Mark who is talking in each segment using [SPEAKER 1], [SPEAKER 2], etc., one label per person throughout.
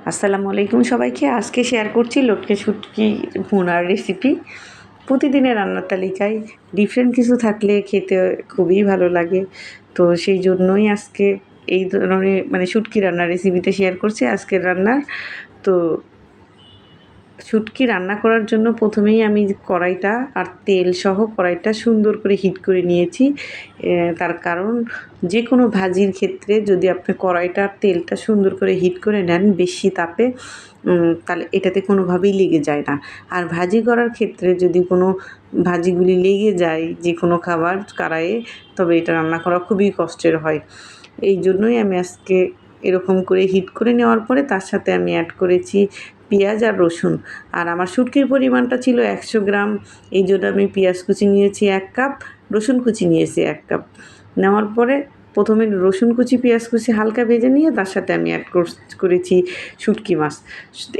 [SPEAKER 1] আসসালামু আলাইকুম সবাইকে। আজকে শেয়ার করছি লটকে শুটকি ভুনার রেসিপি। প্রতিদিনের রান্নার তালিকায় ডিফারেন্ট কিছু থাকলে খেতে খুবই ভালো লাগে। তো সেই জন্যই আজকে এই ধরনের শুটকি রান্নার রেসিপিটা শেয়ার করছি আজকের রান্নার। তো শুটকি রান্না করার জন্য প্রথমেই আমি কড়াইটা আর তেল সহ কড়াইটা সুন্দর করে হিট করে নিয়েছি। তার কারণ যে কোনো ভাজির ক্ষেত্রে যদি আপনি কড়াইটা আর তেলটা সুন্দর করে হিট করে নেন বেশি তাপে, তাহলে এটাতে কোনোভাবেই লেগে যায় না। আর ভাজি করার ক্ষেত্রে যদি কোনো ভাজিগুলি লেগে যায় যে কোনো খাবার কড়াইয়ে, তবে এটা রান্না করা খুবই কষ্টের হয়। এই জন্যই আমি আজকে এরকম করে হিট করে নেওয়ার পরে তার সাথে আমি অ্যাড করেছি পেঁয়াজ আর রসুন। আর আমার শুটকির পরিমাণটা ছিল 100 গ্রাম, এই জন্য আমি পেঁয়াজ কুচি নিয়েছি 1 কাপ, রসুন কুচি নিয়েছি 1 কাপ। নেওয়ার পরে প্রথমে রসুন কুচি পেঁয়াজ কুচি হালকা ভেজে নিয়ে তার সাথে আমি অ্যাড করেছি শুটকি মাছ।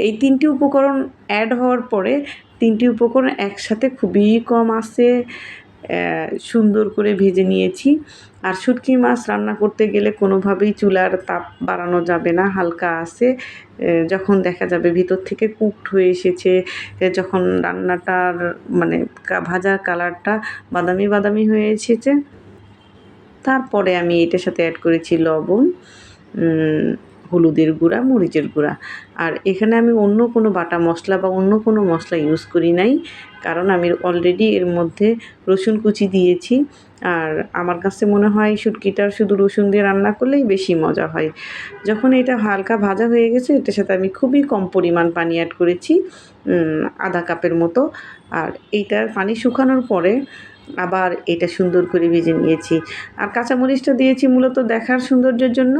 [SPEAKER 1] এই 3টি উপকরণ অ্যাড হওয়ার পরে 3টি উপকরণ একসাথে খুবই কম আঁচে সুন্দর করে ভেজে নিয়েছি। আর শুটকি মাছ রান্না করতে গেলে কোনোভাবেই চুলার তাপ বাড়ানো যাবে না, হালকা আঁচে যখন দেখা যাবে ভিতর থেকে কুকড হয়ে এসেছে, যখন রান্নাটার ভাজার কালারটা বাদামি বাদামি হয়ে এসেছে, তারপরে আমি এটার সাথে অ্যাড করেছি লবণ, হলুদের গুঁড়া, মরিচের গুঁড়া। আর এখানে আমি অন্য কোনো বাটা মশলা বা অন্য কোনো মশলা ইউজ করি নাই, কারণ আমি অলরেডি এর মধ্যে রসুন কুচি দিয়েছি। আর আমার কাছে মনে হয় শুটকিটা শুধু রসুন দিয়ে রান্না করলেই বেশি মজা হয়। যখন এটা হালকা ভাজা হয়ে গেছে, এটার সাথে আমি খুবই কম পরিমাণ পানি অ্যাড করেছি, আধা কাপের মতো। আর এইটার পানি শুকানোর পরে আবার এটা সুন্দর করে ভেজে নিয়েছি। আর কাঁচামরিচটা দিয়েছি মূলত দেখার সৌন্দর্যের জন্য।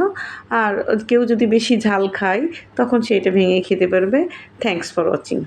[SPEAKER 1] আর কেউ যদি বেশি ঝাল খায় তখন সে এটা ভেঙে খেতে পারবে। Thanks for watching.